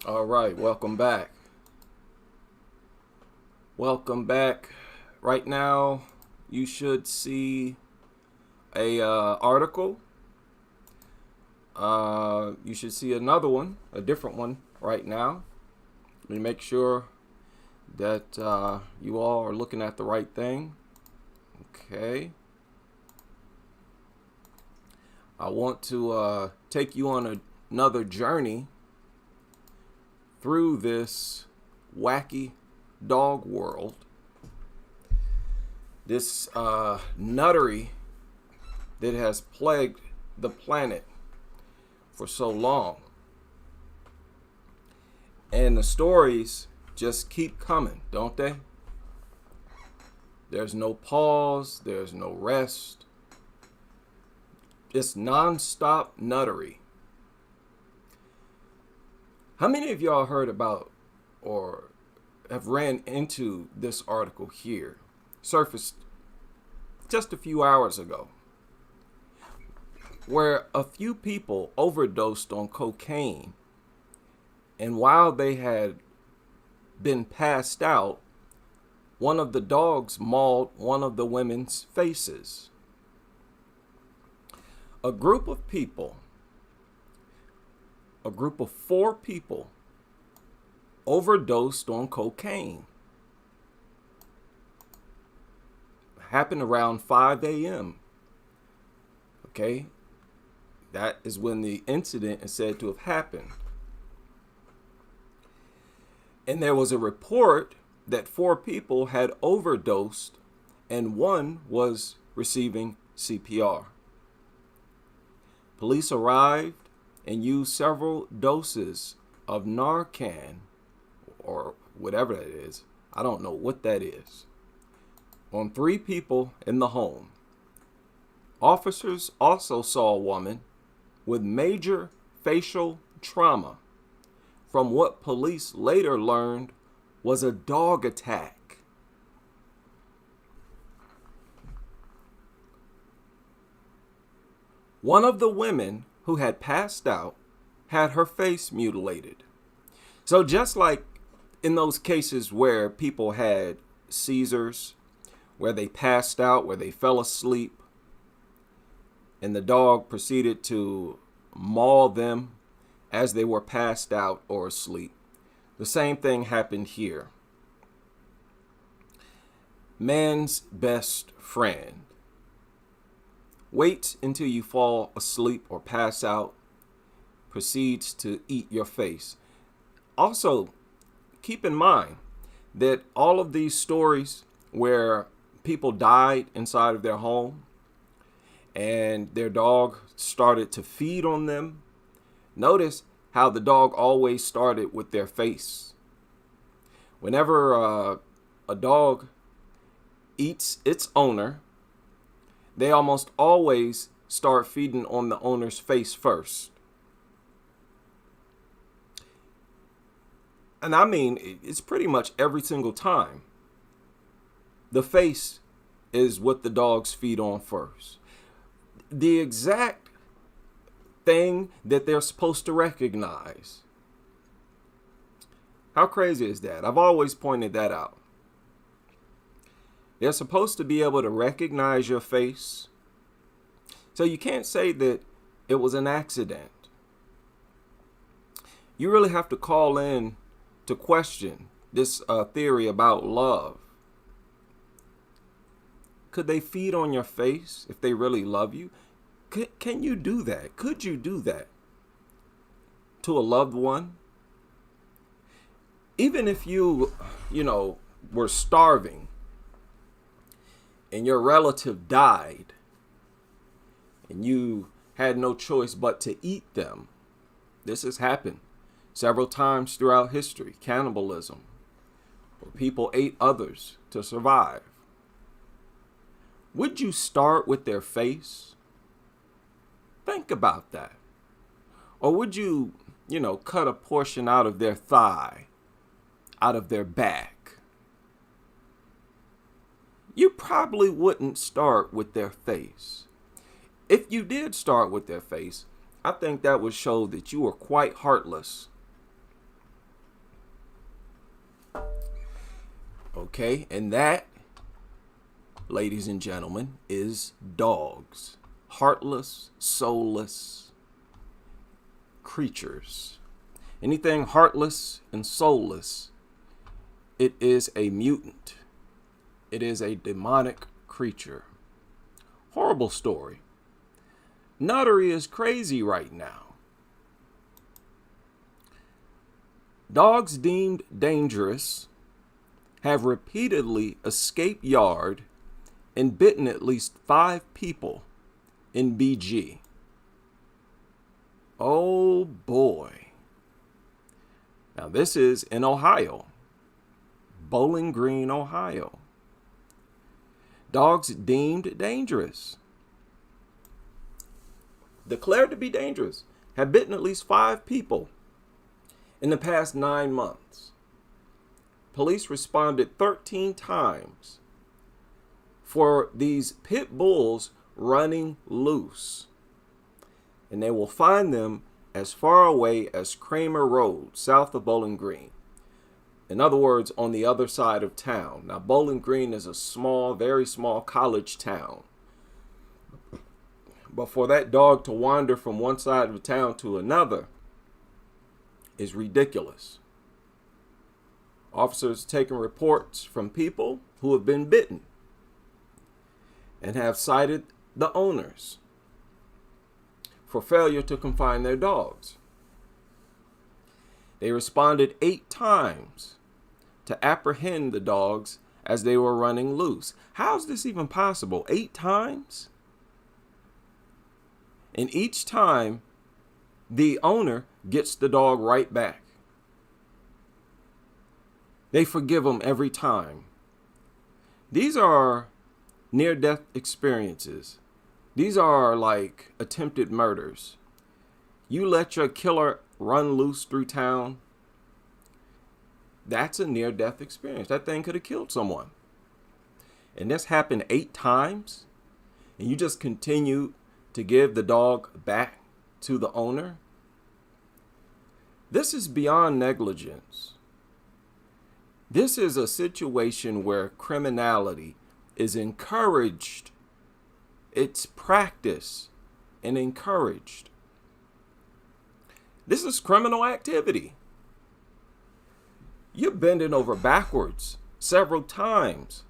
All right, welcome back. Welcome back. Right now, you should see a article. You should see another one, a different one right now. Let me make sure that you all are looking at the right thing. Okay. I want to take you on another journey through this wacky dog world. This nuttery that has plagued the planet for so long. And the stories just keep coming, don't they? There's no pause, there's no rest. It's non-stop nuttery. How many of y'all heard about or have ran into this article here? Surfaced just a few hours ago, where a few people overdosed on cocaine, and while they had been passed out, one of the dogs mauled one of the women's faces. A group of 4 people, overdosed on cocaine. Happened around 5 a.m. Okay? That is when the incident is said to have happened. And there was a report that 4 people had overdosed and 1 was receiving CPR. Police arrived and used several doses of Narcan, or whatever that is. I don't know what that is, on 3 people in the home. Officers also saw a woman with major facial trauma from what police later learned was a dog attack. One of the women who had passed out had her face mutilated. So just like in those cases where people had seizures, where they passed out, where they fell asleep, and the dog proceeded to maul them as they were passed out or asleep, the same thing happened here. Man's best friend. Wait until you fall asleep or pass out, proceeds to eat your face. Also, keep in mind that all of these stories where people died inside of their home and their dog started to feed on them, notice how the dog always started with their face. Whenever a dog eats its owner, they almost always start feeding on the owner's face first. And I mean, it's pretty much every single time. The face is what the dogs feed on first. The exact thing that they're supposed to recognize. How crazy is that? I've always pointed that out. They're supposed to be able to recognize your face. So you can't say that it was an accident. You really have to call in to question this theory about love. Could they feed on your face if they really love you? Can you do that? Could you do that to a loved one? Even if you were starving and your relative died and you had no choice but to eat them. This has happened several times throughout history. Cannibalism, where people ate others to survive. Would you start with their face? Think about that. Or would you, cut a portion out of their thigh, out of their back? You probably wouldn't start with their face. If you did start with their face, I think that would show that you were quite heartless. Okay, and that, ladies and gentlemen, is dogs. Heartless, soulless creatures. Anything heartless and soulless, it is a mutant. It is a demonic creature. Horrible story. Nuttery is crazy right now. Dogs deemed dangerous have repeatedly escaped yard and bitten at least 5 people in BG. Oh boy. Now this is in Ohio. Bowling Green, Ohio. Dogs deemed dangerous, declared to be dangerous, have bitten at least 5 people in the past 9 months. Police responded 13 times for these pit bulls running loose. And they will find them as far away as Kramer Road, south of Bowling Green. In other words, on the other side of town. Now, Bowling Green is a small, very small college town. But for that dog to wander from one side of the town to another is ridiculous. Officers taking reports from people who have been bitten and have cited the owners for failure to confine their dogs. They responded 8 times to apprehend the dogs as they were running loose. How is this even possible? 8 times? And each time, the owner gets the dog right back. They forgive them every time. These are near-death experiences. These are like attempted murders. You let your killer run loose through town, that's a near-death experience. That thing could have killed someone. And this happened 8 times, and you just continue to give the dog back to the owner. This is beyond negligence. This is a situation where criminality is encouraged. It's practiced and encouraged. This is criminal activity. You're bending over backwards several times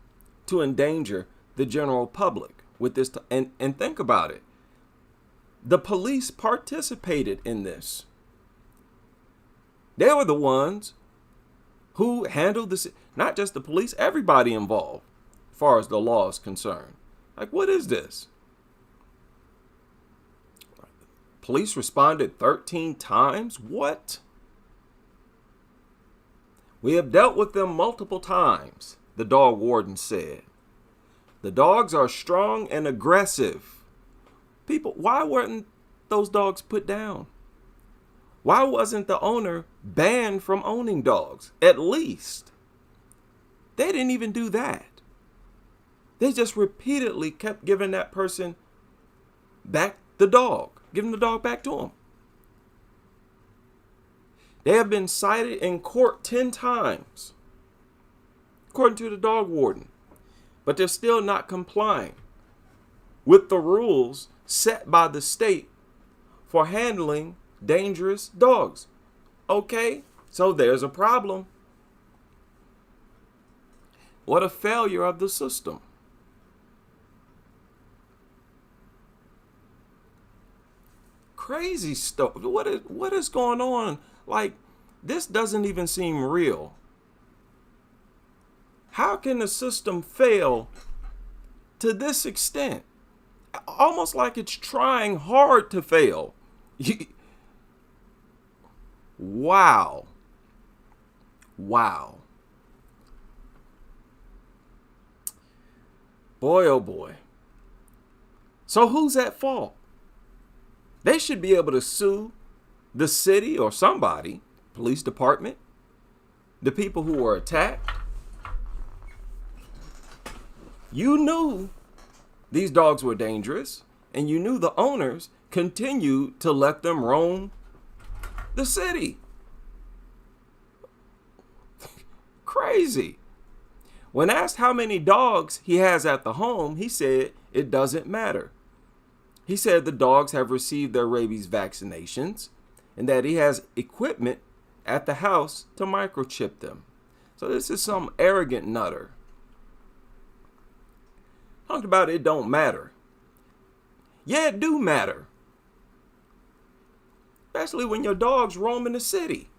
to endanger the general public with this. And think about it. The police participated in this. They were the ones who handled this. Not just the police, everybody involved as far as the law is concerned. Like, what is this? Police responded 13 times? What? We have dealt with them multiple times, the dog warden said. The dogs are strong and aggressive. People, why weren't those dogs put down? Why wasn't the owner banned from owning dogs? At least. They didn't even do that. They just repeatedly kept giving that person back the dog, giving the dog back to him. They have been cited in court 10 times, according to the dog warden, but they're still not complying with the rules set by the state for handling dangerous dogs. Okay, so there's a problem. What a failure of the system. Crazy stuff. What is going on? Like, this doesn't even seem real. How can the system fail to this extent? Almost like it's trying hard to fail. Wow. Wow. Boy, oh boy. So who's at fault? They should be able to sue the city or somebody, police department, the people who were attacked. You knew these dogs were dangerous, and you knew the owners continued to let them roam the city. Crazy. When asked how many dogs he has at the home, he said it doesn't matter. He said the dogs have received their rabies vaccinations and that he has equipment at the house to microchip them. So this is some arrogant nutter. Talked about it don't matter. Yeah, it do matter. Especially when your dogs roam in the city.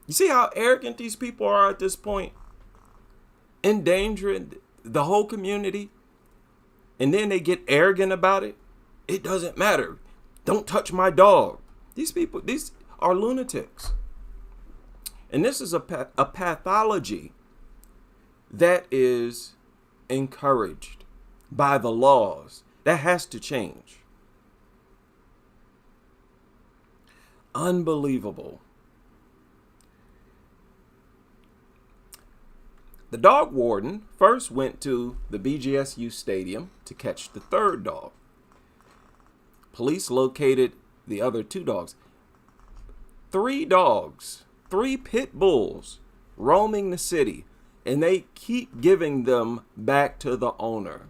You see how arrogant these people are at this point? Endangering the whole community. And then they get arrogant about it. It doesn't matter. Don't touch my dog. These people, these are lunatics. And this is a pathology that is encouraged by the laws. That has to change. Unbelievable. The dog warden first went to the BGSU stadium to catch the third dog. Police located the other 2 dogs. 3 dogs, 3 pit bulls roaming the city, and they keep giving them back to the owner.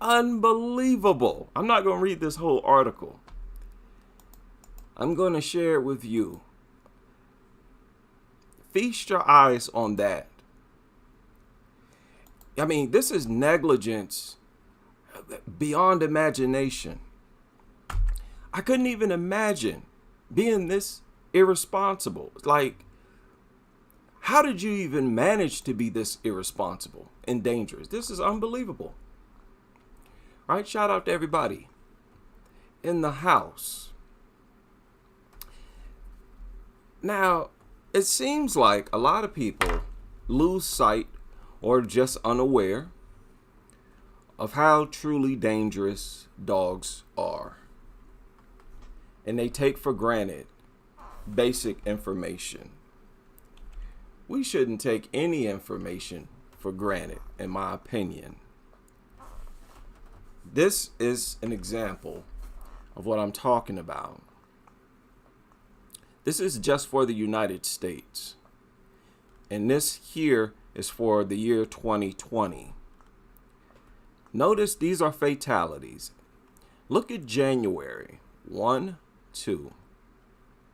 Unbelievable. I'm not going to read this whole article. I'm going to share it with you. Feast your eyes on that. I mean, this is negligence beyond imagination. I couldn't even imagine being this irresponsible. Like, how did you even manage to be this irresponsible and dangerous? This is unbelievable. All right, shout out to everybody in the house. Now, it seems like a lot of people lose sight or just unaware of how truly dangerous dogs are. And they take for granted basic information. We shouldn't take any information for granted, in my opinion. This is an example of what I'm talking about. This is just for the United States. And this here is for the year 2020. Notice these are fatalities. Look at January. 1, 2,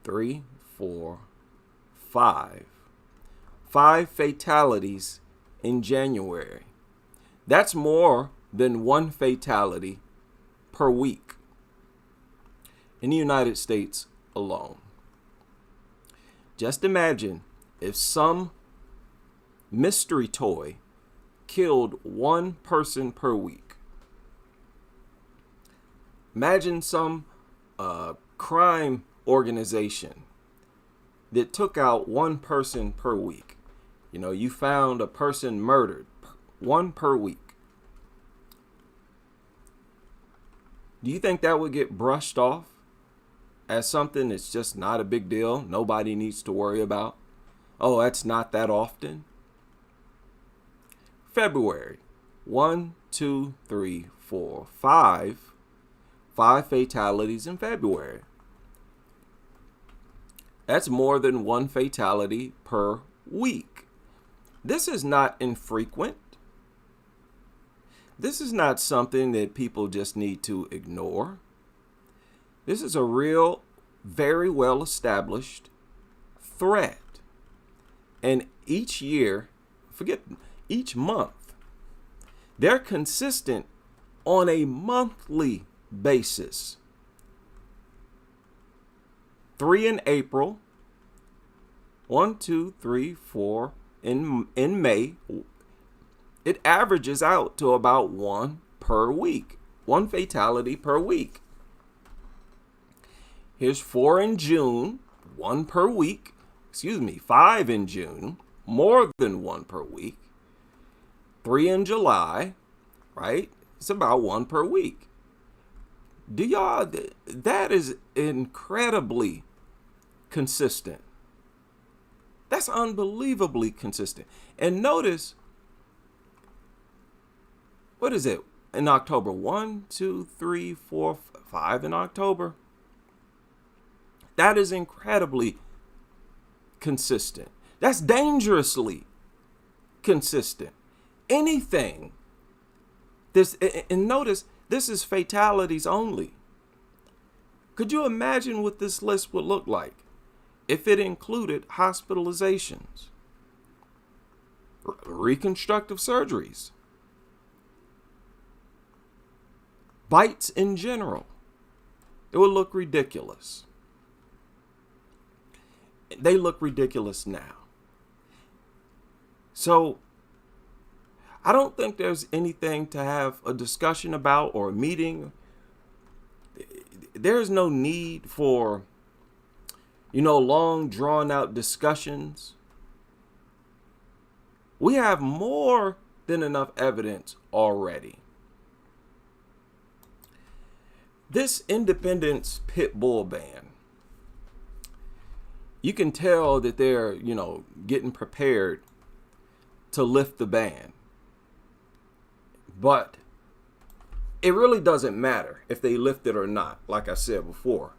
3, 4, 5. 5 fatalities in January. That's more than 1 fatality per week in the United States alone. Just imagine if some mystery toy killed 1 person per week. Imagine some crime organization that took out 1 person per week. You know, you found a person murdered, 1 per week. Do you think that would get brushed off as something that's just not a big deal? Nobody needs to worry about. Oh, that's not that often. February, 1, 2, 3, 4, 5. 5 fatalities in February. That's more than 1 fatality per week. This is not infrequent. This is not something that people just need to ignore. This is a real, very well established threat. And each year, each month, they're consistent on a monthly basis. 3 in April, 1, 2, 3, 4 in May. It averages out to about 1 per week, 1 fatality per week. Here's 4 in June, 1 per week. 5 in June, more than 1 per week. 3 in July, right? It's about 1 per week. That is incredibly consistent. That's unbelievably consistent. And notice, what is it in October? 1, 2, 3, 4, 5 in October. That is incredibly consistent. That's dangerously consistent. Anything. This, and notice, this is fatalities only. Could you imagine what this list would look like if it included hospitalizations, reconstructive surgeries, bites in general? It would look ridiculous. They look ridiculous now. So I don't think there's anything to have a discussion about or a meeting. There's no need for, long drawn out discussions. We have more than enough evidence already. This Independence pit bull ban, you can tell that they're, getting prepared to lift the ban. But it really doesn't matter if they lift it or not. Like I said before,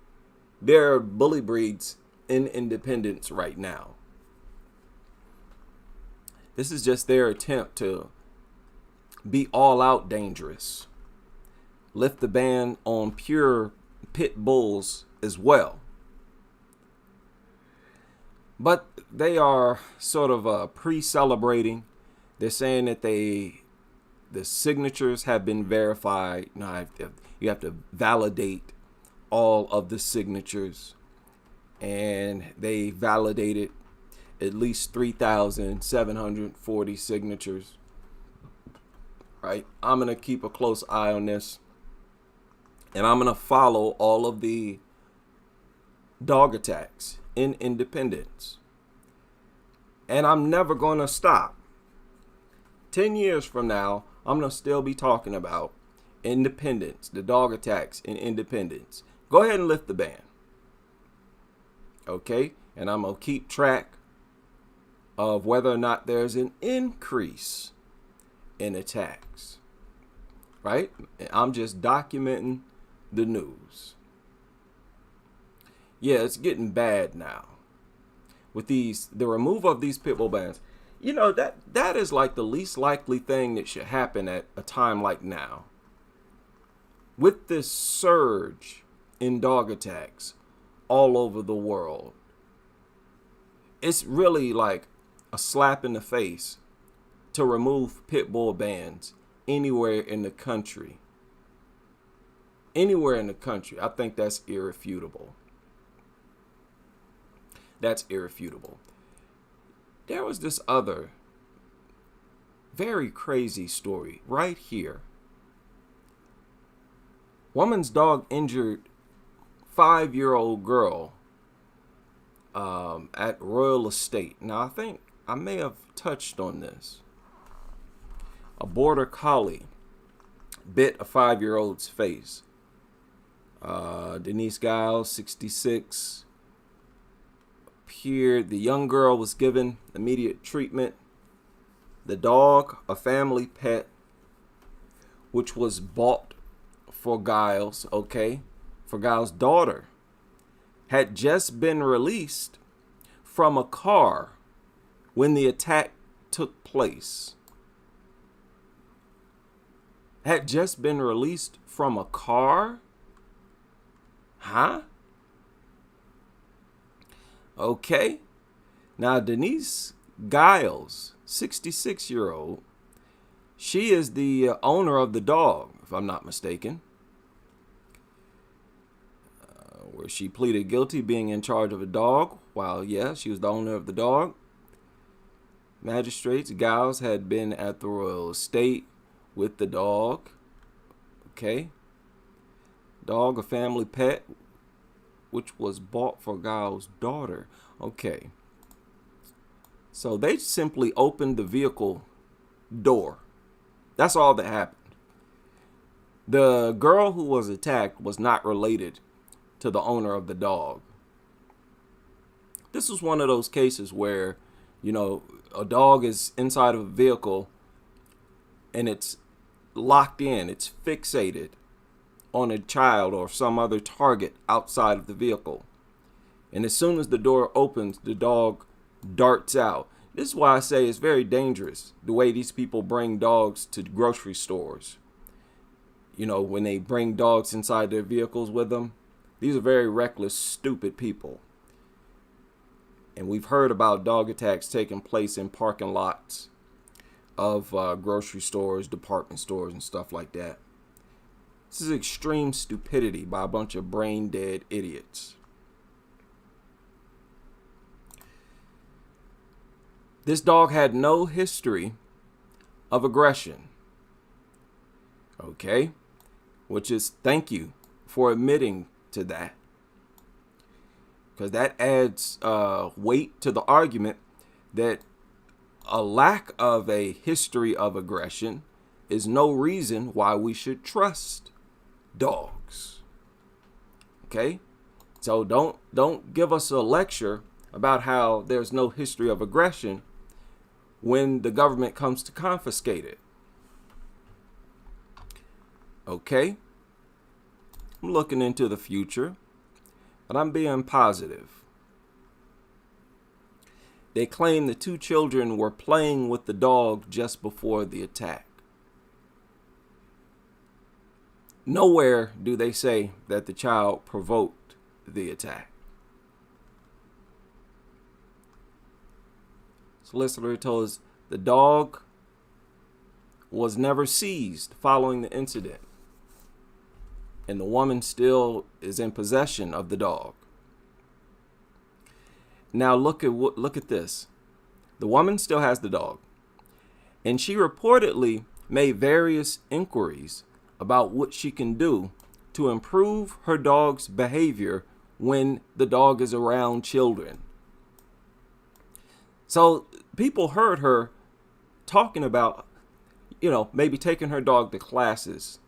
there are bully breeds in Independence right now. This is just their attempt to be all out dangerous. Lift the ban on pure pit bulls as well. But they are sort of pre-celebrating. They're saying that the signatures have been verified. You have to validate all of the signatures. And they validated at least 3,740 signatures. Right? I'm going to keep a close eye on this. And I'm going to follow all of the dog attacks in Independence. And I'm never going to stop. 10 years from now, I'm going to still be talking about Independence, the dog attacks in Independence. Go ahead and lift the ban. Okay? And I'm going to keep track of whether or not there's an increase in attacks. Right? I'm just documenting the news. Yeah, it's getting bad now. With the removal of these pit bull bans. That is like the least likely thing that should happen at a time like now. With this surge in dog attacks all over the world, it's really like a slap in the face to remove pit bull bans anywhere in the country. Anywhere in the country. I think that's irrefutable. That's irrefutable. There was this other very crazy story right here. Woman's dog injured 5-year-old girl at Royal Estate. Now, I think I may have touched on this. A border collie bit a 5-year-old's face. Denise Giles, 66, appeared. The young girl was given immediate treatment. The dog, a family pet, which was bought for Giles, for Giles' daughter, had just been released from a car when the attack took place. Had just been released from a car? Huh? Okay. Now, Denise Giles, 66-year-old, she is the owner of the dog, if I'm not mistaken. Where she pleaded guilty being in charge of a dog. While, she was the owner of the dog. Magistrates, Giles had been at the Royal Estate with the dog. Okay. Dog, a family pet, which was bought for Giles' daughter. Okay. So they simply opened the vehicle door. That's all that happened. The girl who was attacked was not related to the owner of the dog. This was one of those cases where, a dog is inside of a vehicle and it's locked in, it's fixated on a child or some other target outside of the vehicle. And as soon as the door opens, the dog darts out. This is why I say it's very dangerous, the way these people bring dogs to grocery stores. You know, when they bring dogs inside their vehicles with them. These are very reckless, stupid people. And we've heard about dog attacks taking place in parking lots of grocery stores, department stores, and stuff like that. This is extreme stupidity by a bunch of brain dead idiots. This dog had no history of aggression. Okay? Which is, thank you for admitting to that. Because that adds weight to the argument that a lack of a history of aggression is no reason why we should trust dogs. Okay? So don't give us a lecture about how there's no history of aggression when the government comes to confiscate it. Okay? I'm looking into the future, but I'm being positive. They claim the two children were playing with the dog just before the attack. Nowhere do they say that the child provoked the attack. Solicitor told us the dog was never seized following the incident, and the woman still is in possession of the dog. Now look at this. The woman still has the dog, and she reportedly made various inquiries about what she can do to improve her dog's behavior when the dog is around children. So people heard her talking about, maybe taking her dog to classes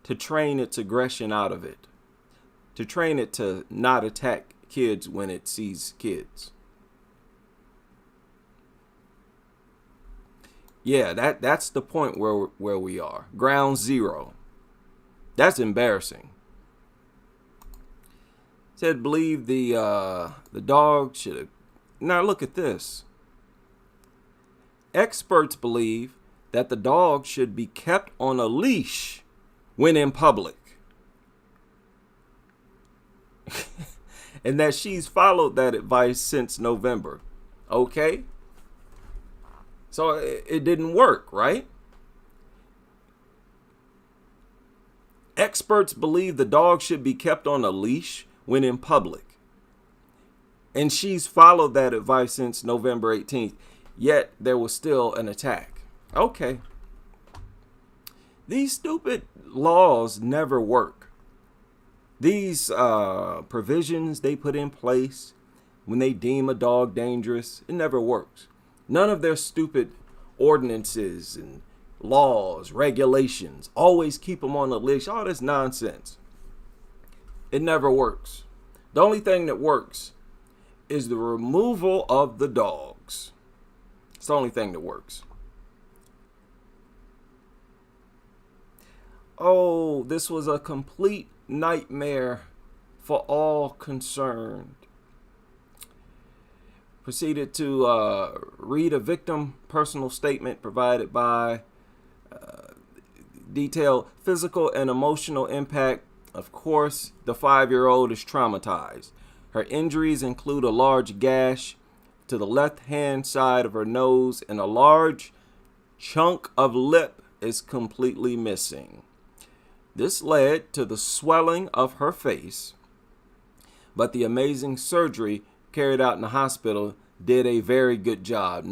to train its aggression out of it, to train it to not attack kids when it sees kids. Yeah, that's the point where we are. Ground zero. That's embarrassing. Said believe the dog should have. Now look at this. Experts believe that the dog should be kept on a leash when in public. And that she's followed that advice since November. Okay? So it didn't work, right? Experts believe the dog should be kept on a leash when in public. And she's followed that advice since November 18th. Yet there was still an attack. Okay. These stupid laws never work. These provisions they put in place when they deem a dog dangerous, it never works. None of their stupid ordinances and laws, regulations, always keep them on the leash. All this nonsense. It never works. The only thing that works is the removal of the dogs. It's the only thing that works. Oh, this was a complete nightmare for all concerned. Proceeded to read a victim personal statement provided by detailed physical and emotional impact. Of course, the 5-year-old is traumatized. Her injuries include a large gash to the left-hand side of her nose, and a large chunk of lip is completely missing. This led to the swelling of her face, but the amazing surgery carried out in the hospital did a very good job.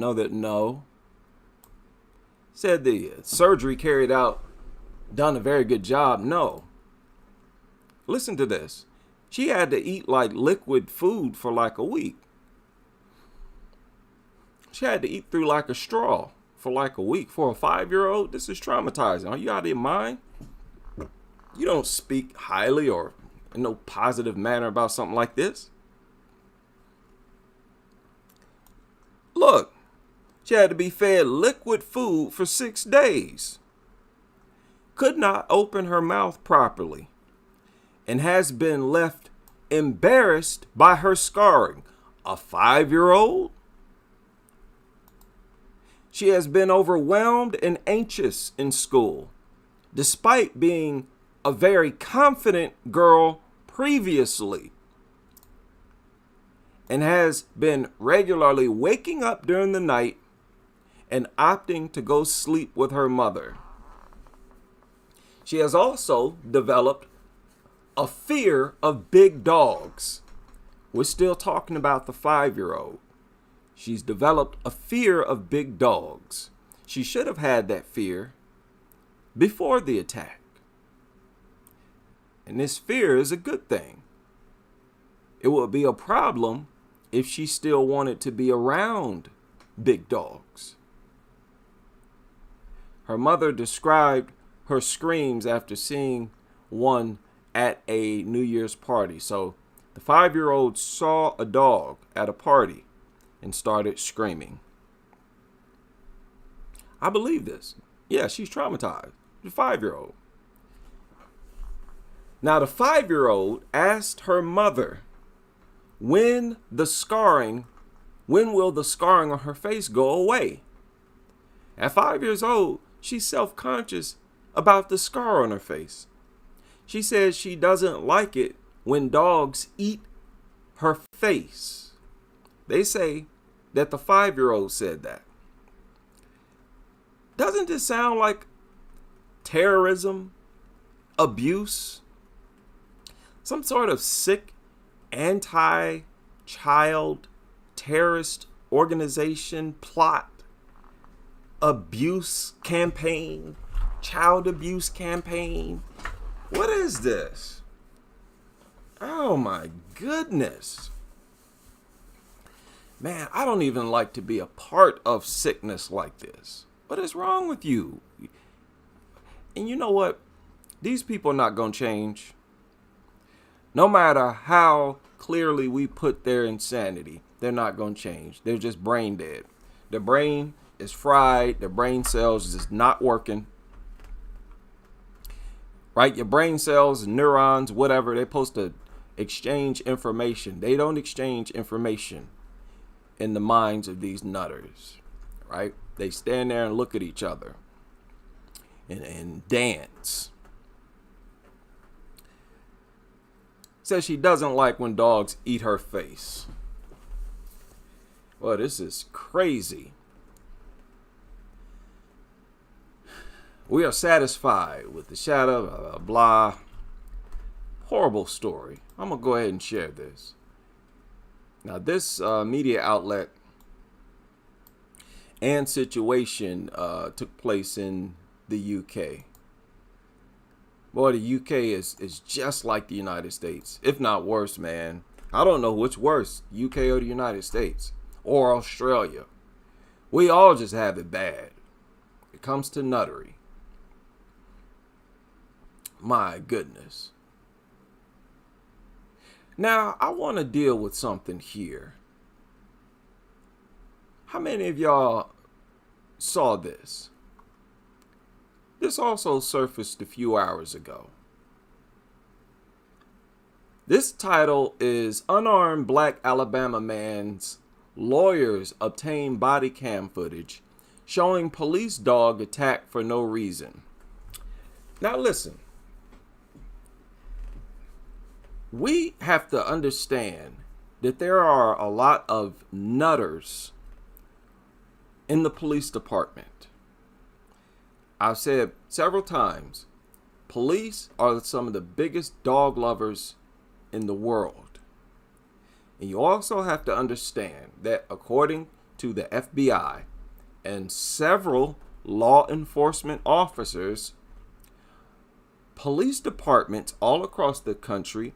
Said the surgery carried out done a very good job. No. Listen to this. She had to eat like liquid food for like a week. She had to eat through like a straw for like a week. For a 5-year-old, this is traumatizing. Are you out of your mind? You don't speak highly or in no positive manner about something like this. Look, she had to be fed liquid food for 6 days. Could not open her mouth properly and has been left embarrassed by her scarring. A 5-year-old? She has been overwhelmed and anxious in school, despite being a very confident girl previously, and has been regularly waking up during the night and opting to go sleep with her mother. She has also developed a fear of big dogs. We're still talking about the 5-year-old. She's developed a fear of big dogs. She should have had that fear before the attack. And this fear is a good thing. It would be a problem if she still wanted to be around big dogs. Her mother described her screams after seeing one at a New Year's party. So the 5-year-old saw a dog at a party and started screaming. I believe this. Yeah, she's traumatized. The 5-year-old. Now the 5-year-old asked her mother, when will the scarring on her face go away? At 5 years old, she's self-conscious about the scar on her face. She says she doesn't like it when dogs eat her face. They say that the 5-year-old said that. Doesn't this sound like terrorism, abuse, some sort of sick anti-child terrorist organization plot, abuse campaign, child abuse campaign? What is this? Oh my goodness. Man, I don't even like to be a part of sickness like this. What is wrong with you? And you know what? These people are not going to change. No matter how clearly we put their insanity, they're not going to change. They're just brain dead. Their brain is fried. Their brain cells is just not working. Right? Your brain cells, neurons, whatever, they're supposed to exchange information. They don't exchange information in the minds of these nutters. Right? They stand there and look at each other and dance. Says she doesn't like when dogs eat her face. Well, this is crazy. We are satisfied with the shadow, blah, blah, blah. Horrible story. I'm going to go ahead and share this. Now, this media outlet and situation took place in the UK. Boy, the UK is just like the United States, if not worse, man. I don't know which worse, UK or the United States or Australia. We all just have it bad. It comes to nuttery. My goodness. Now, I want to deal with something here. How many of y'all saw this? This also surfaced a few hours ago. This title is Unarmed Black Alabama Man's Lawyers Obtain Body Cam Footage Showing Police Dog Attack for No Reason. Now listen. We have to understand that there are a lot of nutters in the police department. I've said several times, police are some of the biggest dog lovers in the world. And you also have to understand that according to the FBI and several law enforcement officers, police departments all across the country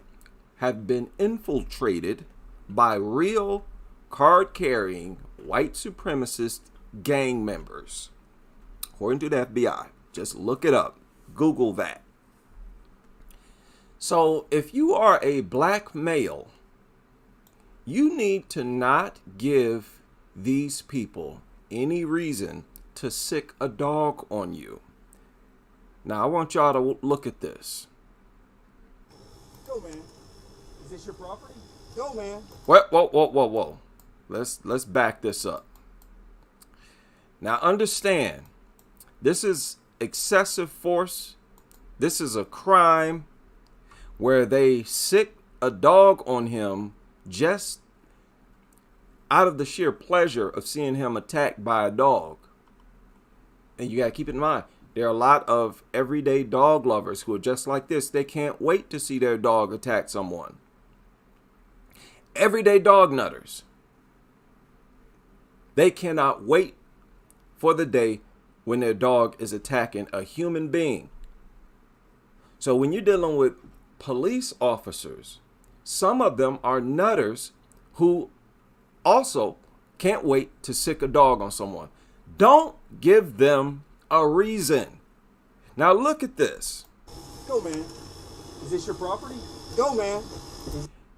have been infiltrated by real card-carrying white supremacist gang members. According to the FBI, just look it up. Google that. So if you are a black male, you need to not give these people any reason to sick a dog on you. Now, I want y'all to look at this. Go, man. Is this your property? Go, man. Whoa. Let's back this up. Now understand, this is excessive force. This is a crime where they sick a dog on him just out of the sheer pleasure of seeing him attacked by a dog. And you got to keep in mind, there are a lot of everyday dog lovers who are just like this. They can't wait to see their dog attack someone. Everyday dog nutters. They cannot wait for the day when their dog is attacking a human being. So when you're dealing with police officers, some of them are nutters who also can't wait to sick a dog on someone. Don't give them a reason. Now look at this. Go, man. Is this your property? Go, man.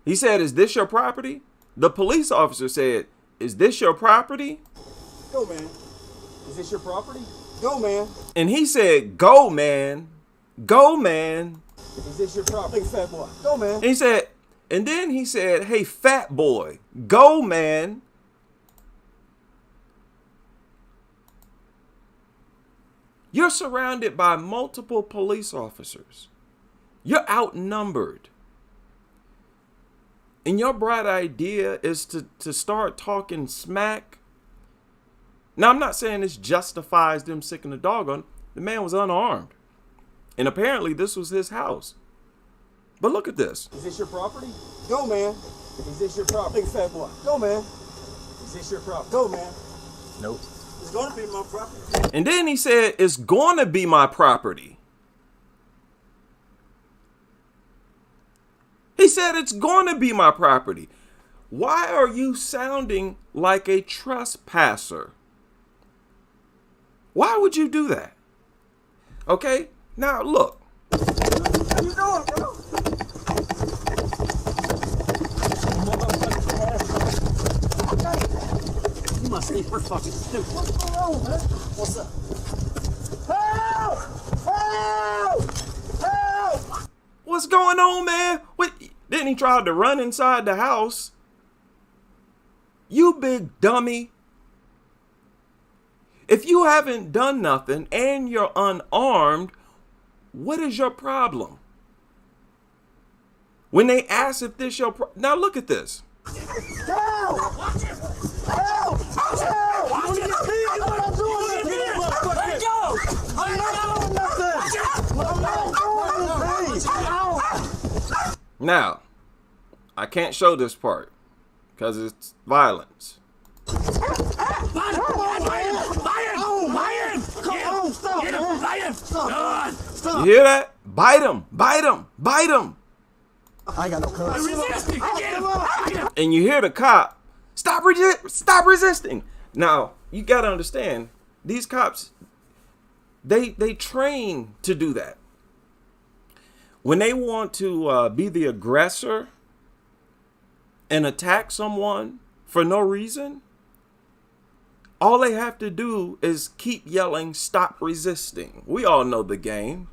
He said, "Is this your property?" The police officer said, "Is this your property?" Go, man. Is this your property? Go, man. And he said, "Go, man. Go, man." Is this your property, fat boy? Go, man. And then he said, "Hey, fat boy, go, man." You're surrounded by multiple police officers. You're outnumbered. And your bright idea is to start talking smack. Now, I'm not saying this justifies them sicking the dog on. The man was unarmed. And apparently this was his house. But look at this. Is this your property? Go, man. Is this your property, fat boy? Go, man. Is this your property? Go, man. Nope. It's going to be my property. And then he said, "It's going to be my property." He said, "It's going to be my property." Why are you sounding like a trespasser? Why would you do that? Okay, now look. What you doing, bro? You must think we're fucking stupid. What's going on, man? What's up? Help! Help! Help! What's going on, man? What? Then he tried to run inside the house. You big dummy. If you haven't done nothing and you're unarmed, what is your problem? When they ask if this your now look at this. Help! Help! Help! I'm gonna get beat. What I'm doing here? Let go! I'm not doing nothing. I'm not doing anything. Now, I can't show this part because it's violence. You hear that? Bite him, bite him, bite him. I got no courage. And you hear the cop, stop resisting. Now, you got to understand, these cops, they train to do that. When they want to be the aggressor and attack someone for no reason, all they have to do is keep yelling, "Stop resisting." We all know the game.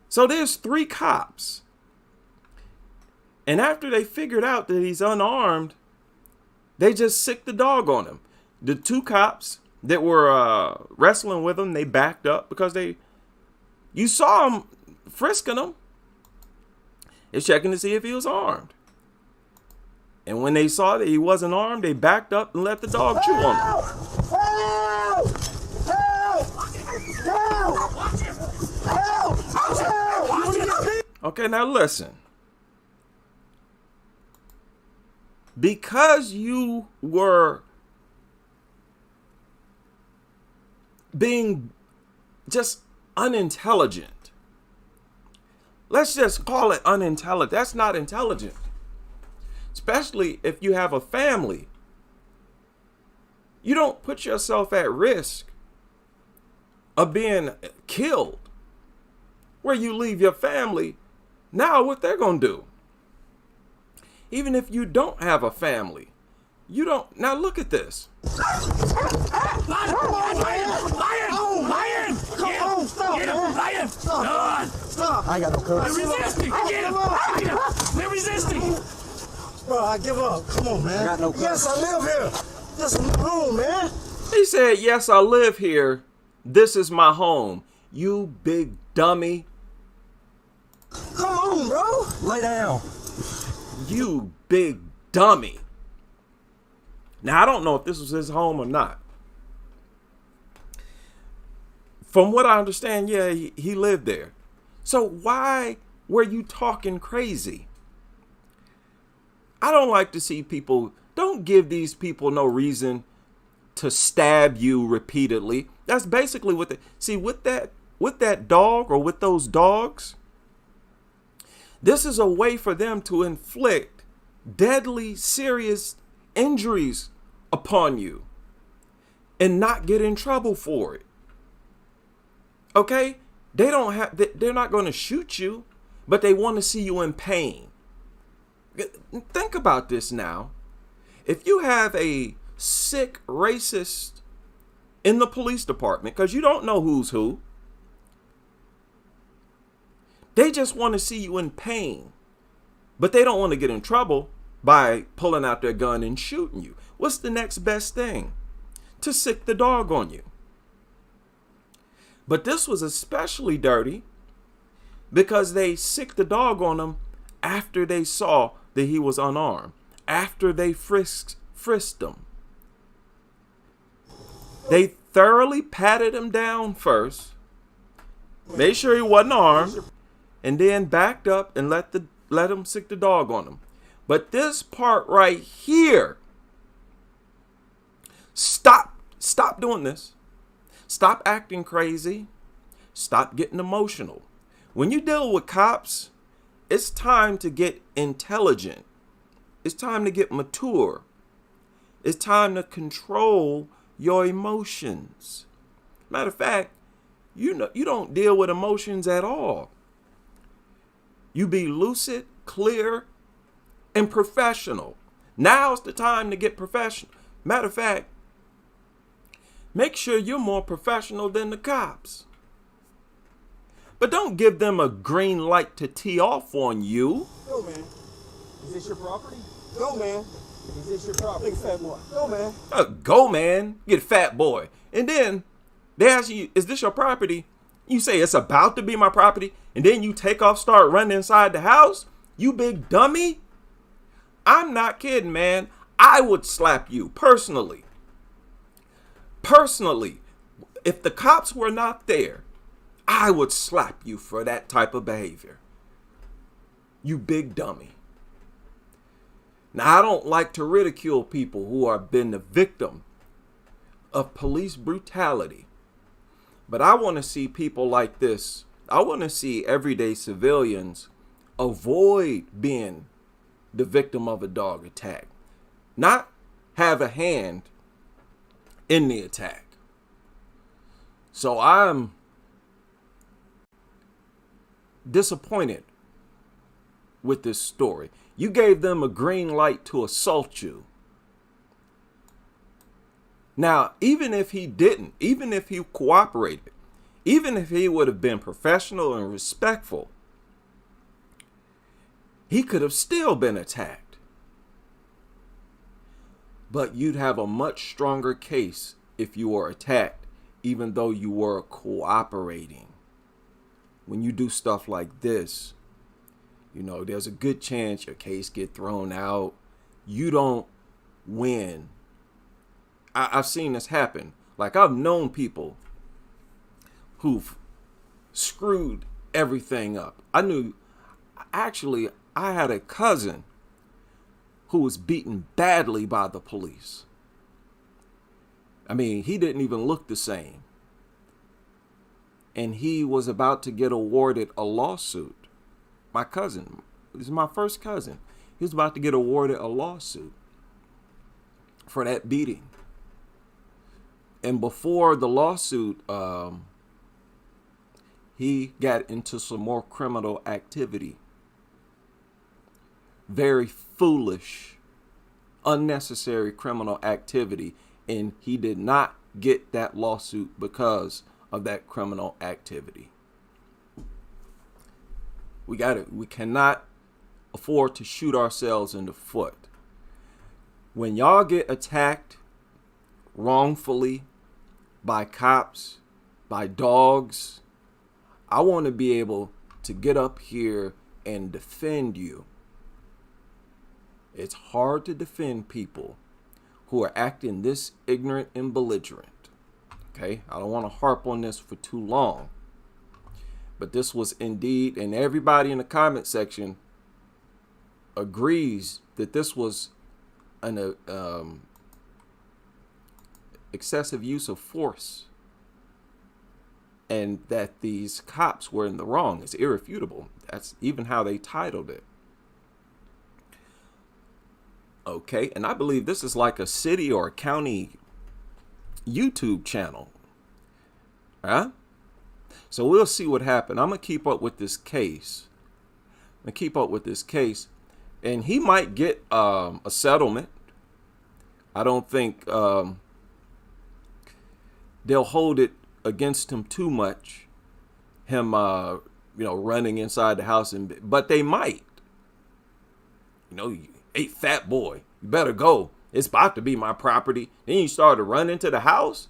So there's 3 cops. And after they figured out that he's unarmed, they just sicked the dog on him. The 2 cops that were wrestling with him, they backed up because you saw him frisking him. They're checking to see if he was armed. And when they saw that he wasn't armed, they backed up and let the dog chew on him. Help! Help! Help! Help! Help! Okay, now listen. Because you were being just unintelligent. Let's just call it unintelligent. That's not intelligent. Especially if you have a family. You don't put yourself at risk of being killed where you leave your family. Now what they're going to do? Even if you don't have a family, you don't. Now look at this. Stop! I ain't got no courage. They're resisting. Get him. They're resisting. Bro, I give up. Come on, man. I got no courage. Yes, I live here. This is my home, man. He said, yes, I live here. This is my home. You big dummy. Come on, bro. Lay down. You big dummy. Now, I don't know if this was his home or not. From what I understand, yeah, he lived there. So why were you talking crazy? I don't like to see people, don't give these people no reason to stab you repeatedly. That's basically what they, see with that dog or with those dogs, this is a way for them to inflict deadly, serious injuries upon you and not get in trouble for it. Okay? They're not going to shoot you, but they want to see you in pain. Think about this now. If you have a sick racist in the police department, because you don't know who's who, they just want to see you in pain, but they don't want to get in trouble by pulling out their gun and shooting you. What's the next best thing? To sick the dog on you. But this was especially dirty because they sicked the dog on him after they saw that he was unarmed, after they frisked him. They thoroughly patted him down first, made sure he wasn't armed, and then backed up and let him sick the dog on him. But this part right here, stop doing this. Stop acting crazy. Stop getting emotional. When you deal with cops, it's time to get intelligent. It's time to get mature. It's time to control your emotions. Matter of fact, you don't deal with emotions at all. You be lucid, clear, and professional. Now's the time to get professional. Matter of fact, make sure you're more professional than the cops. But don't give them a green light to tee off on you. Go, man. Is this your property? Go, man. Is this your property? Big fat boy. Go, man. Go, man. Get fat boy. And then they ask you, is this your property? You say it's about to be my property. And then you take off, start running inside the house. You big dummy. I'm not kidding, man. I would slap you personally. Personally, if the cops were not there, I would slap you for that type of behavior. You big dummy. Now, I don't like to ridicule people who have been the victim of police brutality, but I want to see people like this. I want to see everyday civilians avoid being the victim of a dog attack, not have a hand in the attack. So I'm disappointed with this story. You gave them a green light to assault you. Now, even if he didn't, even if he cooperated, even if he would have been professional and respectful, he could have still been attacked. But you'd have a much stronger case if you were attacked, even though you were cooperating. When you do stuff like this, you know, there's a good chance your case get thrown out. You don't win. I've seen this happen. Like, I've known people who've screwed everything up. I had a cousin who was beaten badly by the police. I mean, he didn't even look the same. And he was about to get awarded a lawsuit. My cousin, this is my first cousin. He was about to get awarded a lawsuit for that beating. And before the lawsuit, he got into some more criminal activity. Very foolish, unnecessary criminal activity. And he did not get that lawsuit because of that criminal activity. We cannot afford to shoot ourselves in the foot. When y'all get attacked wrongfully by cops, by dogs, I want to be able to get up here and defend you. It's hard to defend people who are acting this ignorant and belligerent. Okay, I don't want to harp on this for too long, but this was indeed, and everybody in the comment section agrees that this was an excessive use of force, and that these cops were in the wrong. It's irrefutable. That's even how they titled it. Okay, and I believe this is like a city or a county YouTube channel. Huh? So we'll see what happened. I'm going to keep up with this case. And he might get a settlement. I don't think they'll hold it against him too much. Him, running inside the house, but they might. Hey, fat boy, you better go. It's about to be my property. Then you start to run into the house.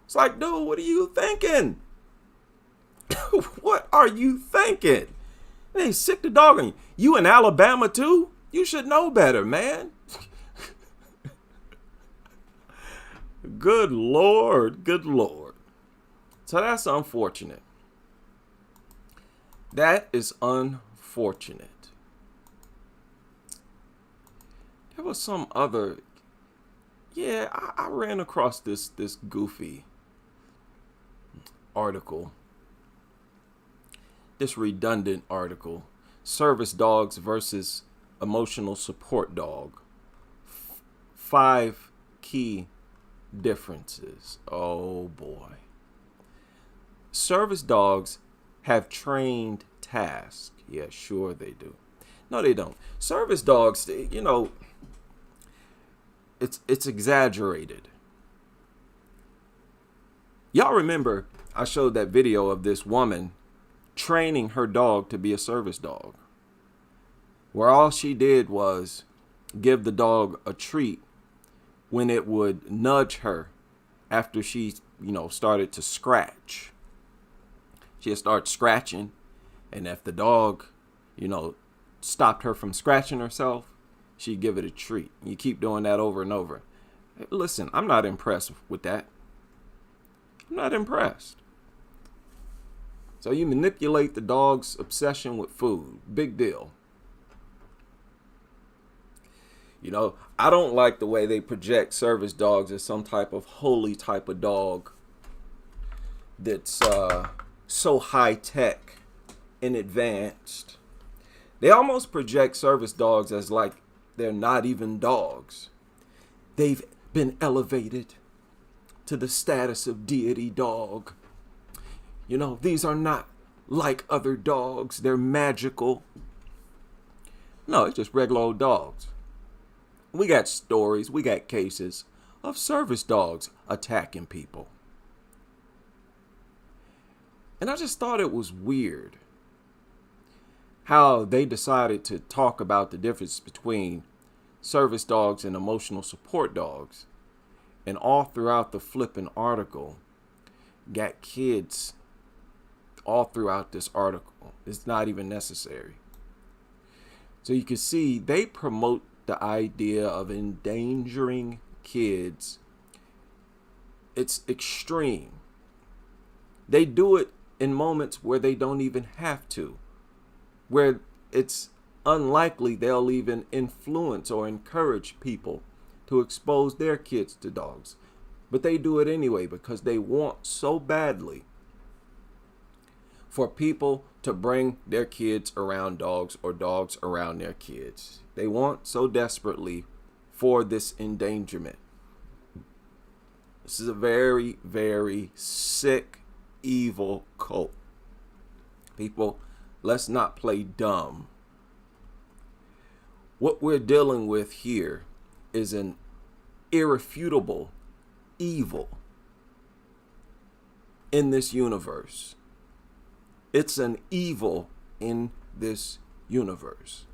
It's like, dude, what are you thinking? What are you thinking? They sick the dog on you. You in Alabama too? You should know better, man. Good Lord. So that's unfortunate. That is unfortunate. There was some other, I ran across this goofy article, this redundant article, service dogs versus emotional support dog. 5 key differences. Oh boy. Service dogs have trained tasks. Yeah, sure they do. No, they don't. Service dogs, it's exaggerated. Y'all remember I showed that video of this woman training her dog to be a service dog, where all she did was give the dog a treat when it would nudge her after she, started to scratch. She'd start scratching, and if the dog, stopped her from scratching herself, she'd give it a treat. You keep doing that over and over. Listen, I'm not impressed with that. I'm not impressed. So you manipulate the dog's obsession with food. Big deal. I don't like the way they project service dogs as some type of holy type of dog that's so high tech and advanced. They almost project service dogs as like they're not even dogs. They've been elevated to the status of deity dog. These are not like other dogs. They're magical. No, it's just regular old dogs. We got stories, we got cases of service dogs attacking people. And I just thought it was weird how they decided to talk about the difference between service dogs and emotional support dogs. And all throughout the flipping article, got kids all throughout this article. It's not even necessary. So you can see they promote the idea of endangering kids. It's extreme. They do it in moments where they don't even have to, where it's unlikely they'll even influence or encourage people to expose their kids to dogs. But they do it anyway because they want so badly for people to bring their kids around dogs or dogs around their kids. They want so desperately for this endangerment. This is a very, very sick, evil cult. People, let's not play dumb. What we're dealing with here is an irrefutable evil in this universe. It's an evil in this universe.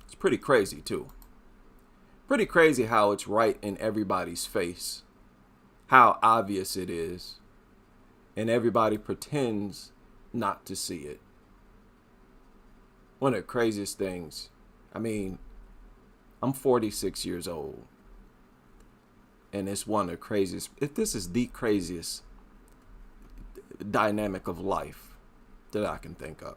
It's pretty crazy too. Pretty crazy how it's right in everybody's face, how obvious it is, and everybody pretends not to see it. One of the craziest things, I mean, I'm 46 years old, and it's one of the craziest, if this is the craziest dynamic of life that I can think of.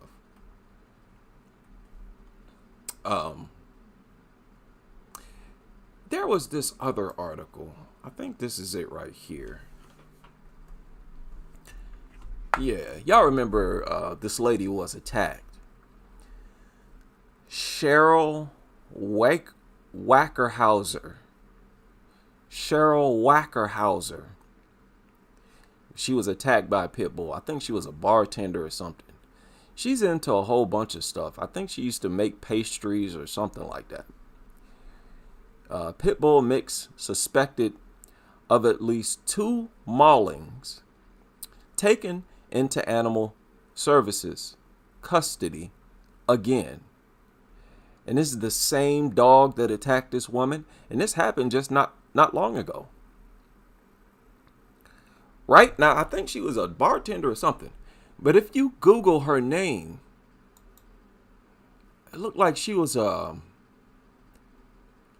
There was this other article. I think this is it right here. Yeah, y'all remember this lady was attacked. Cheryl Wackerhauser. Cheryl Wackerhauser. She was attacked by a pit bull. I think she was a bartender or something. She's into a whole bunch of stuff. I think she used to make pastries or something like that. Pit bull mix suspected of at least 2 maulings taken into animal services custody again. And this is the same dog that attacked this woman. And this happened just not long ago. Right now, I think she was a bartender or something. But if you Google her name, it looked like she was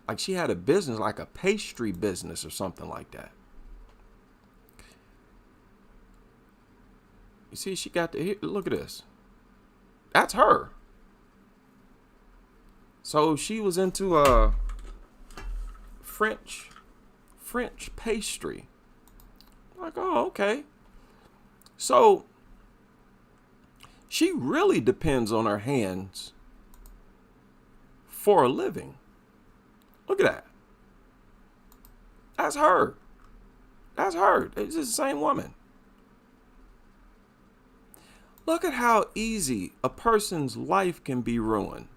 like she had a business, like a pastry business or something like that. You see, she got the, look at this. That's her. So she was into French pastry. Like, oh, okay. So she really depends on her hands for a living. Look at that. That's her. That's her. It's the same woman. Look at how easy a person's life can be ruined.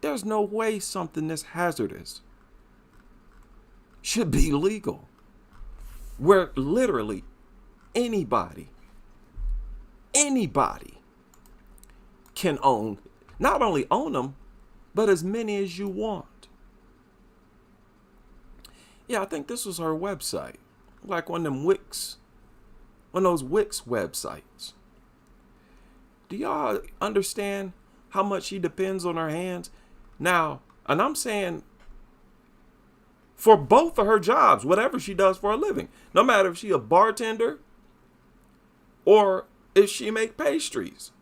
There's no way something this hazardous should be legal, where literally anybody can not only own them, but as many as you want. Yeah, I think this was her website, like one of those Wix websites. Do y'all understand how much she depends on her hands? Now, and I'm saying for both of her jobs, whatever she does for a living, no matter if she a bartender or if she make pastries,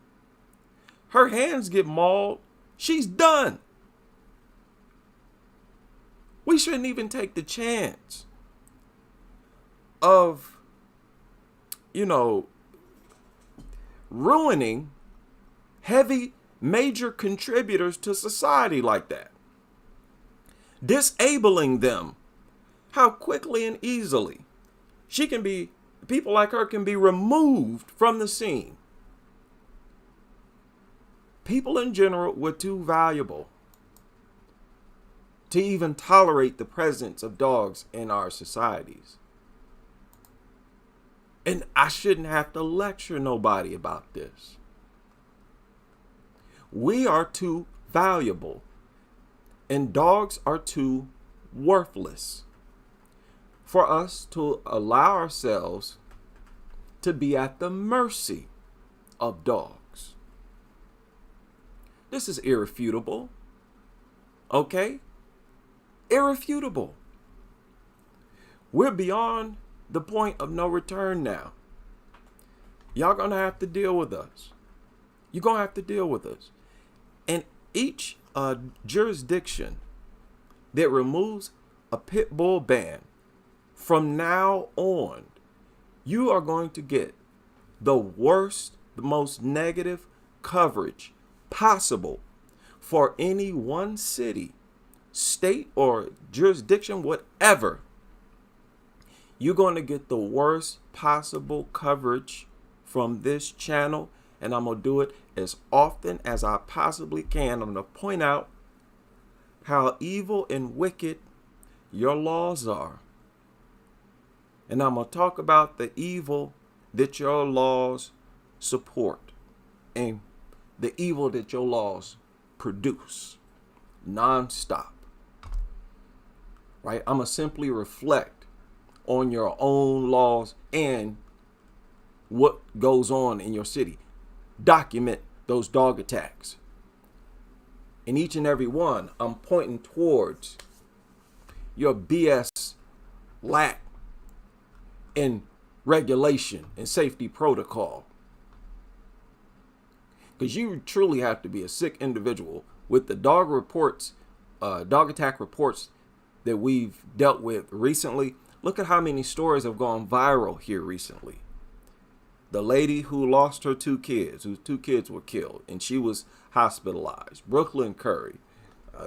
her hands get mauled, she's done. We shouldn't even take the chance of, ruining heavy major contributors to society like that. Disabling them. How quickly and easily people like her can be removed from the scene. People in general were too valuable to even tolerate the presence of dogs in our societies. And I shouldn't have to lecture nobody about this. We are too valuable, and dogs are too worthless for us to allow ourselves to be at the mercy of dogs. This is irrefutable. Okay? Irrefutable. We're beyond the point of no return now. Y'all gonna have to deal with us. You're gonna have to deal with us. And each jurisdiction that removes a pit bull ban from now on, you are going to get the worst, the most negative coverage possible for any one city, state, or jurisdiction, whatever. You're going to get the worst possible coverage from this channel, and I'm going to do it as often as I possibly can. I'm going to point out how evil and wicked your laws are. And I'm going to talk about the evil that your laws support and the evil that your laws produce nonstop. Right? I'm going to simply reflect on your own laws and what goes on in your city. Document those dog attacks. In each and every one, I'm pointing towards your BS lack in regulation and safety protocol. Because you truly have to be a sick individual with the dog attack reports that we've dealt with recently. Look at how many stories have gone viral here recently. The lady who lost her 2 kids, whose 2 kids were killed, and she was hospitalized. Brooklyn Curry,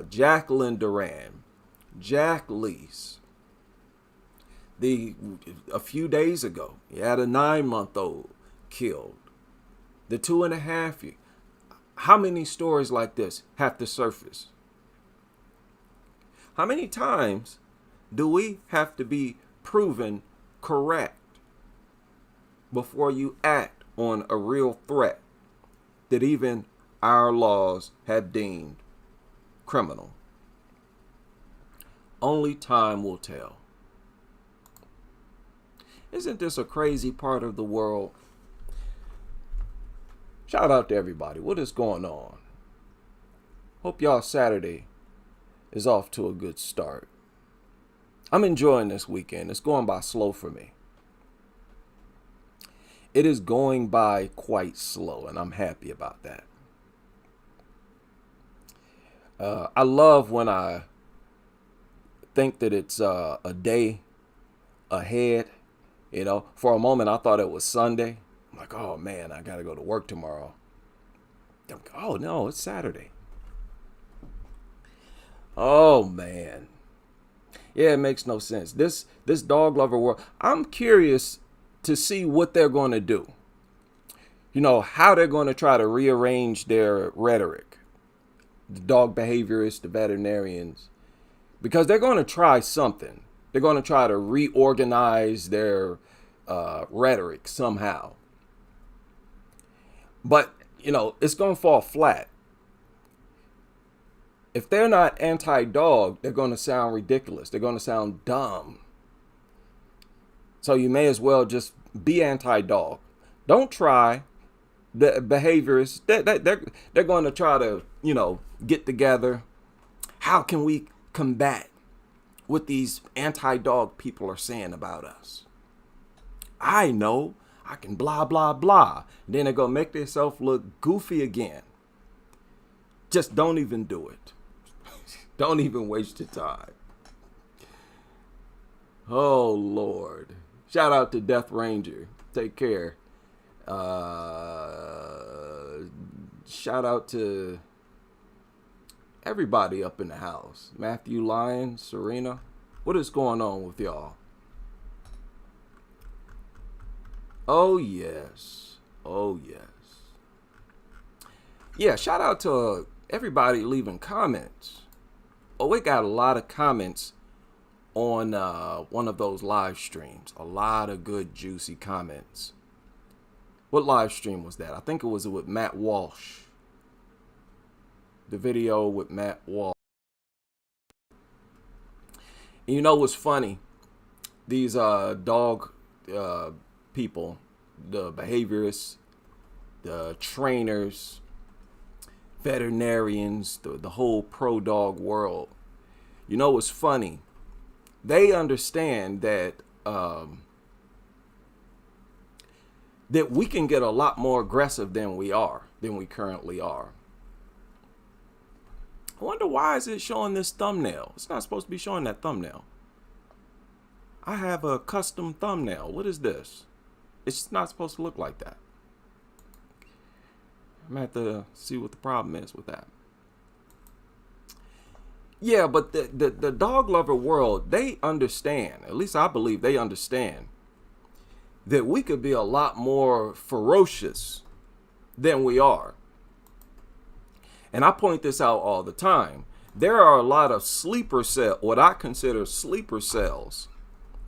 Jacqueline Duran, Jack Lease. A few days ago, you had a 9-month-old killed. The 2.5-year. How many stories like this have to surface? How many times do we have to be proven correct before you act on a real threat that even our laws have deemed criminal? Only time will tell. Isn't this a crazy part of the world? Shout out to everybody. What is going on? Hope y'all Saturday is off to a good start. I'm enjoying this weekend. It's going by slow for me. It is going by quite slow, and I'm happy about that. I love when I think that it's a day ahead. You know, for a moment, I thought it was Sunday. I'm like, oh, man, I got to go to work tomorrow. Oh, no, it's Saturday. Oh, man. Yeah, it makes no sense. This dog lover world, I'm curious to see what they're going to do. You know, how they're going to try to rearrange their rhetoric. The dog behaviorists, the veterinarians. Because they're going to try something. They're going to try to reorganize their rhetoric somehow. But, you know, it's going to fall flat. If they're not anti-dog, they're going to sound ridiculous. They're going to sound dumb. So you may as well just be anti-dog. Don't try. The behaviorists, they're going to try to, you know, get together. How can we combat what these anti-dog people are saying about us? I know. I can blah, blah, blah. And then they're going to make themselves look goofy again. Just don't even do it. Don't even waste your time. Oh, Lord. Shout out to Death Ranger. Take care. Shout out to everybody up in the house. Matthew Lyons, Serena. What is going on with y'all? Oh, yes. Oh, yes. Yeah, shout out to everybody leaving comments. Oh, we got a lot of comments on one of those live streams. A lot of good, juicy comments. What live stream was that? I think it was with Matt Walsh. The video with Matt Walsh. And you know what's funny? These dog people, the behaviorists, the trainers, veterinarians, the whole pro-dog world. You know what's funny? They understand that that we can get a lot more aggressive than we currently are. I wonder why is it showing this thumbnail? It's not supposed to be showing that thumbnail. I have a custom thumbnail. What is this? It's not supposed to look like that. I'm going to have to see what the problem is with that. Yeah, but the dog lover world, they understand, at least I believe they understand, that we could be a lot more ferocious than we are. And I point this out all the time. There are a lot of sleeper cells, what I consider sleeper cells,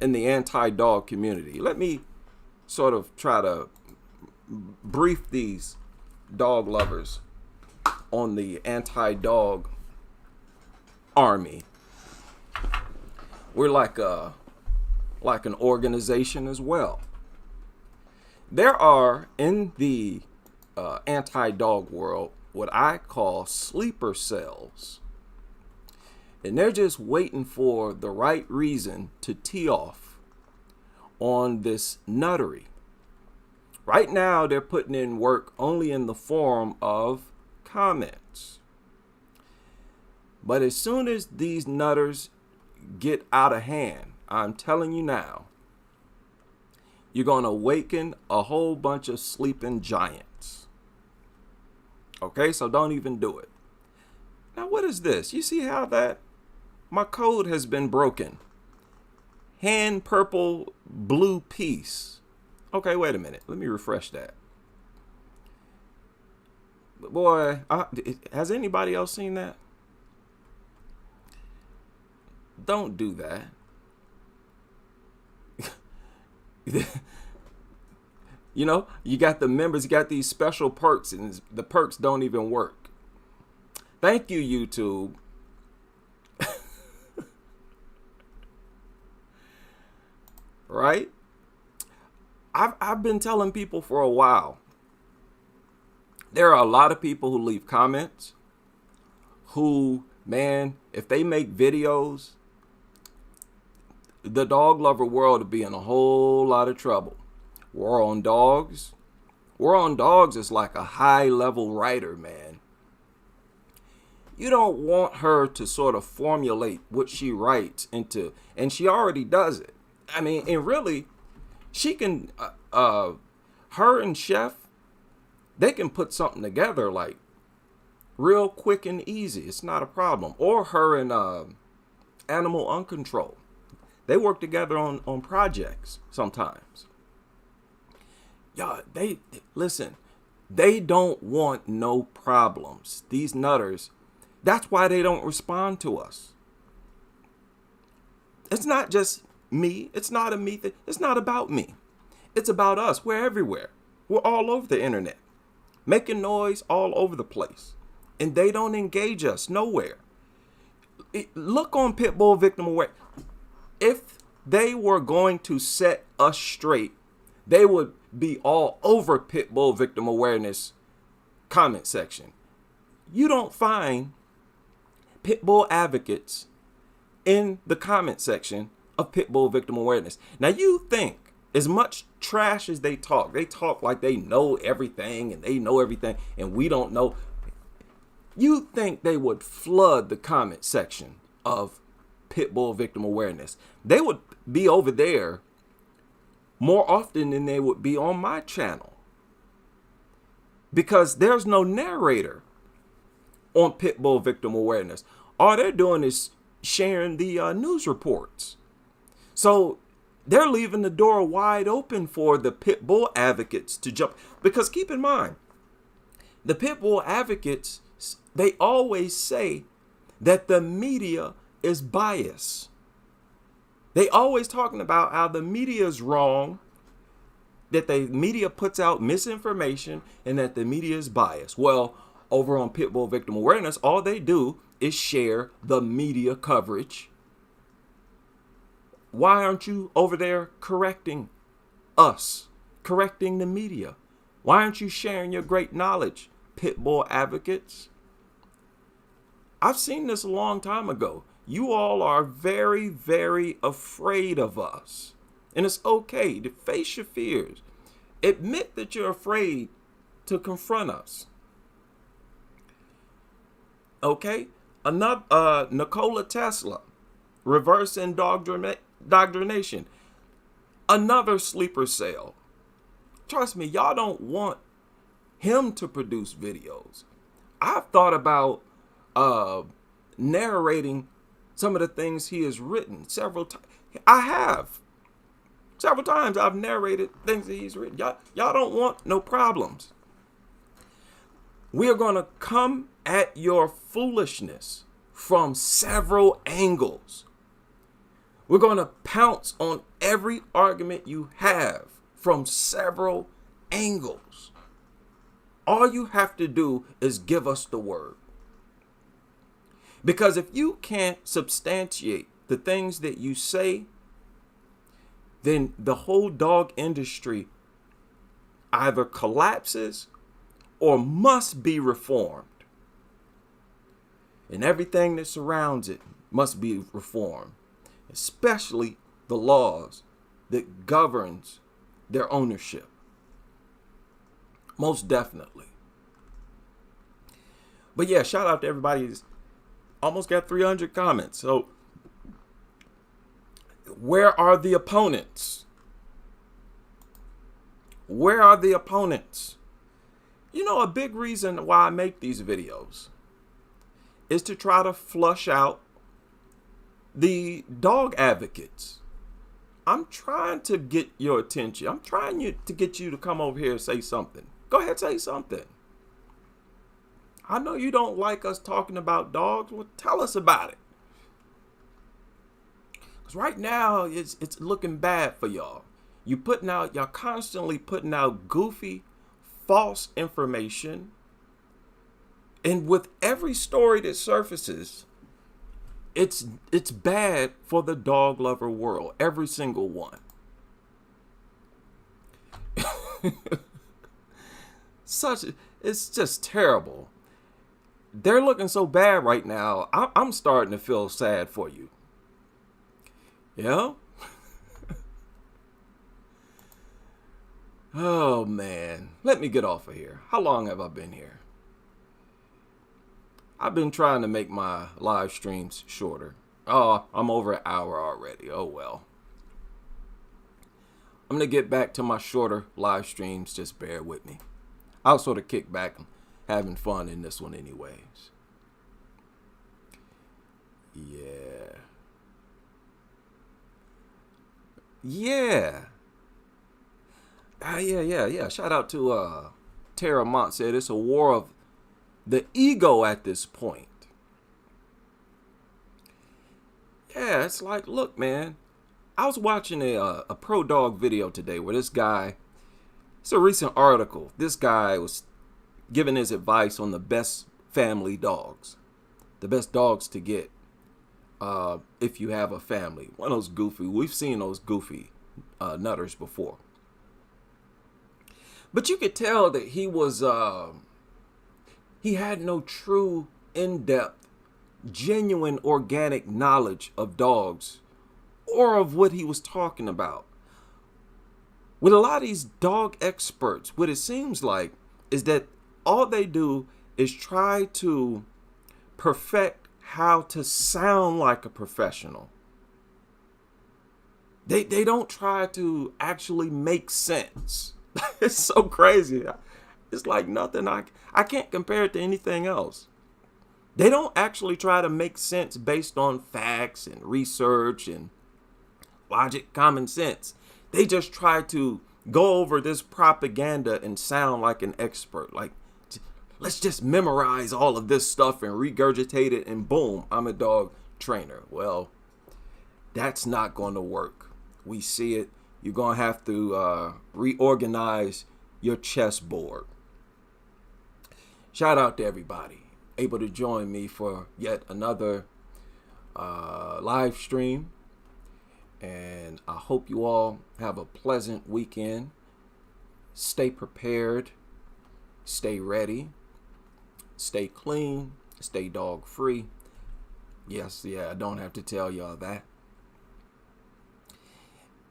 in the anti-dog community. Let me sort of try to brief these dog lovers on the anti-dog army. We're like an organization as well. There are in the anti-dog world what I call sleeper cells. And they're just waiting for the right reason to tee off on this nuttery. Right now, they're putting in work only in the form of comments. But as soon as these nutters get out of hand, I'm telling you now, you're going to awaken a whole bunch of sleeping giants. Okay, so don't even do it. Now, what is this? You see how that? My code has been broken. Hand purple blue piece. Okay, wait a minute. Let me refresh that. Boy, has anybody else seen that? Don't do that. You know, you got the members, you got these special perks, and the perks don't even work. Thank you, YouTube. Right? I've been telling people for a while. There are a lot of people who leave comments who, man, if they make videos, the dog lover world would be in a whole lot of trouble. War on Dogs. War on Dogs is like a high level writer, man. You don't want her to sort of formulate what she writes into, and she already does it. I mean, and really, she can, her and Chef, they can put something together like real quick and easy. It's not a problem. Or her and Animal Uncontrol. They work together on projects sometimes. Yeah, listen, they don't want no problems. These nutters, that's why they don't respond to us. It's not just me. It's not a me thing. It's not about me. It's about us. We're everywhere. We're all over the internet, making noise all over the place. And they don't engage us nowhere. Look on Pitbull Victim Aware. If they were going to set us straight, they would be all over Pitbull Victim Awareness comment section. You don't find Pitbull advocates in the comment section of Pitbull Victim Awareness. Now, you think as much trash as they talk like they know everything and they know everything and we don't know. You think they would flood the comment section of Pitbull Victim Awareness. They would be over there more often than they would be on my channel. Because there's no narrator on Pitbull Victim Awareness. All they're doing is sharing the news reports. So they're leaving the door wide open for the Pitbull advocates to jump. Because keep in mind, the Pitbull advocates, they always say that the media is biased. They always talking about how the media is wrong, that the media puts out misinformation, and that the media is biased. Well, over on Pitbull Victim Awareness, all they do is share the media coverage. Why aren't you over there correcting us, correcting the media? Why aren't you sharing your great knowledge, Pitbull advocates? I've seen this a long time ago. You all are very, very afraid of us. And it's okay to face your fears. Admit that you're afraid to confront us. Okay? Another Nikola Tesla, reverse indoctrination. Another sleeper cell. Trust me, y'all don't want him to produce videos. I've thought about narrating some of the things he has written several times. I have. Several times I've narrated things that he's written. Y'all don't want no problems. We are going to come at your foolishness from several angles. We're going to pounce on every argument you have from several angles. All you have to do is give us the word. Because if you can't substantiate the things that you say, then the whole dog industry either collapses or must be reformed. And everything that surrounds it must be reformed, especially the laws that governs their ownership. Most definitely. But yeah, shout out to everybody. Almost got 300 comments. So where are the opponents? Where are the opponents? You know, a big reason why I make these videos is to try to flush out the dog advocates. I'm trying to get your attention. I'm trying to get you to come over here and say something. Go ahead, say something. I know you don't like us talking about dogs. Well, tell us about it. Because right now, it's looking bad for y'all. Y'all constantly putting out goofy, false information. And with every story that surfaces, it's bad for the dog lover world. Every single one. It's just terrible. They're looking so bad right now. I'm starting to feel sad for you. Yeah? Oh, man. Let me get off of here. How long have I been here? I've been trying to make my live streams shorter. Oh, I'm over an hour already. Oh, well. I'm going to get back to my shorter live streams. Just bear with me. I'll sort of kick back and having fun in this one anyways. Yeah. Yeah. Shout out to Tara Mont said it's a war of the ego at this point. Yeah, it's like, look, man. I was watching a pro dog video today where this guy, it's a recent article. This guy was giving his advice on the best family dogs, the best dogs to get if you have a family. One of those goofy, we've seen those goofy nutters before. But you could tell that he was, he had no true, in-depth, genuine, organic knowledge of dogs or of what he was talking about. With a lot of these dog experts, what it seems like is that all they do is try to perfect how to sound like a professional. They don't try to actually make sense. It's so crazy. It's like nothing. I can't compare it to anything else. They don't actually try to make sense based on facts and research and logic, common sense. They just try to go over this propaganda and sound like an expert. Like, let's just memorize all of this stuff and regurgitate it and boom, I'm a dog trainer. Well, that's not going to work. We see it. You're going to have to reorganize your chessboard. Shout out to everybody able to join me for yet another live stream. And I hope you all have a pleasant weekend. Stay prepared. Stay ready. Stay clean. Stay dog free. Yes, I don't have to tell y'all that.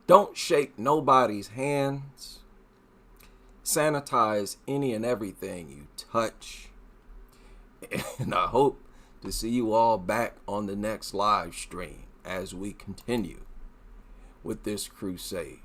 Don't shake nobody's hands. Sanitize any and everything you touch. And I hope to see you all back on the next live stream as we continue with this crusade.